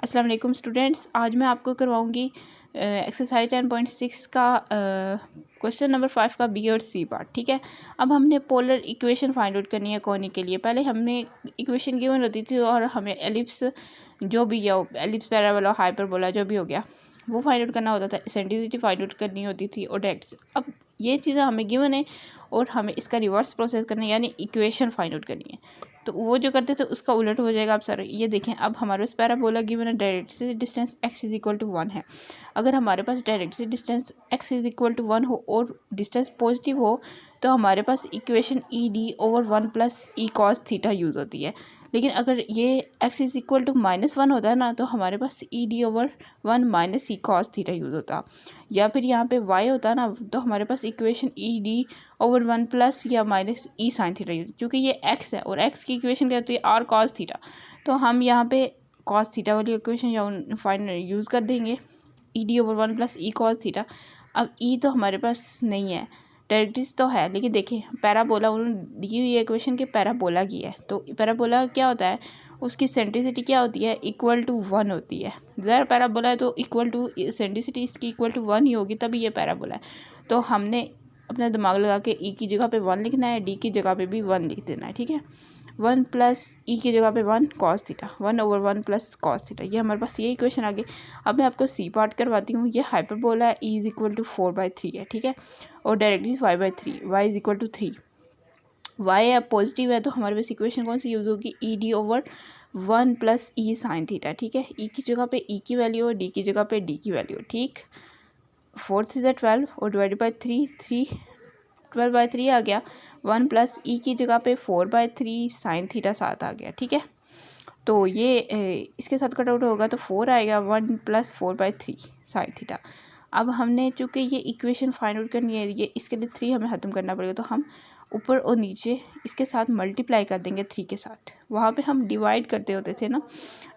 अस्सलाम वालेकुम स्टूडेंट्स, आज मैं आपको करवाऊंगी एक्सरसाइज 10.6 का क्वेश्चन नंबर 5 का बी और सी पार्ट। ठीक है, अब हमने पोलर इक्वेशन फाइंड आउट करनी है कोने के लिए। पहले हमने इक्वेशन गिवन होती थी और हमें एलिप्स जो भी है, एलिप्स पैराबोला हाइपरबोला जो भी हो गया वो फाइंड आउट करना होता था, एसेंट्रिसिटी फाइंड आउट करनी होती थी और डायरेक्ट। अब ये चीज़ें हमें गिवन है और हमें इसका रिवर्स प्रोसेस करना है, यानी इक्वेशन फाइंड आउट करनी है। तो वो जो करते थे उसका उलट हो जाएगा। अब सर ये देखें, अब हमारे पास पैराबोला गिवन है, directrix distance x is equal to 1 है। अगर हमारे पास directrix distance x is equal to 1 हो और डिस्टेंस पॉजिटिव हो तो हमारे पास equation e d over 1 plus e cos theta use होती है। लेकिन अगर ये x इज इक्वल टू -1 होता है ना, तो हमारे पास e d over 1 minus e cos theta use होता। या फिर यहाँ पे y होता है ना, तो हमारे पास equation e d over 1 plus या minus e sine theta use, क्योंकि ये x है और x की इक्वेशन क्या होती है, आर कॉस थीटा। तो हम यहाँ पे कॉस थीटा वाली इक्वेशन या फाइन यूज़ कर देंगे, ई d over 1 plus e cos theta. अब ई तो हमारे पास नहीं है, डायरेक्ट्रिक्स तो है, लेकिन देखिए पैराबोला उन्होंने दी हुई है इक्वेशन के पैराबोला की है। तो पैराबोला क्या होता है, उसकी सेंट्रिसिटी क्या होती है, इक्वल टू 1 होती है। ज़रा पैराबोला है तो इक्वल टू सेंट्रिसिटी इसकी इक्वल टू 1 ही होगी, तभी ये पैराबोला है। तो हमने अपना दिमाग लगा के ई की जगह पे 1 लिखना है, डी की जगह पे भी 1 लिख देना है। ठीक है, 1 प्लस ई की जगह पे 1 cos theta, 1 over 1 plus cos theta, ये हमारे पास ये इक्वेशन आ गई। अब मैं आपको सी पार्ट करवाती हूँ। ये हाइपरबोला है, ई इज इक्वल टू 4/3 है। ठीक है, और directly 5/3, y is equal to 3। Y अब पॉजिटिव है तो हमारे पास इक्वेशन कौन सी यूज़ होगी, e d over 1 plus e sine theta. ठीक है, ई की जगह पे ई की वैल्यू और डी की जगह पे डी की वैल्यू। ठीक, 4 3 12 और डिवाइडेड बाई 3 12/3 आ गया। 1 प्लस ई की जगह पे 4/3 साइन थीटा 7 आ गया। ठीक है, तो ये इसके साथ कट आउट होगा तो 4 आएगा, 1 प्लस 4/3 साइन थीटा। अब हमने चूँकि ये इक्वेशन फाइंड आउट करनी है, ये इसके लिए 3 हमें ख़त्म करना पड़ेगा, तो हम ऊपर और नीचे इसके साथ मल्टीप्लाई कर देंगे 3 के साथ। वहाँ पे हम डिवाइड करते होते थे ना,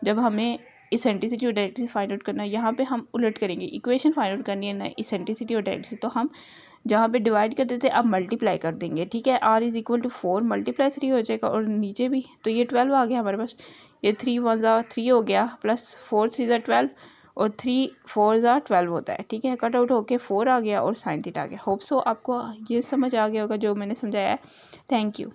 जब हमें इसेंट्रिसिटी और डायरेक्ट्रिसिटी फाइंड आउट करना है। यहाँ पे हम उलट करेंगे, इक्वेशन फाइंड आउट करनी है ना इसेंट्रिसिटी और डायरेक्ट्रिसिटी, तो हम जहाँ पे डिवाइड करते थे अब मल्टीप्लाई कर देंगे। ठीक है, r is equal to 4 multiply 3 हो जाएगा और नीचे भी, तो ये 12 आ गया हमारे पास। ये 3 1 3 हो गया, प्लस 4 3 12 और 3 4 12 होता है। ठीक है, कट आउट होके 4 आ गया और साइन थीटा आ गया। होप सो आपको ये समझ आ गया होगा जो मैंने समझाया है। Thank you.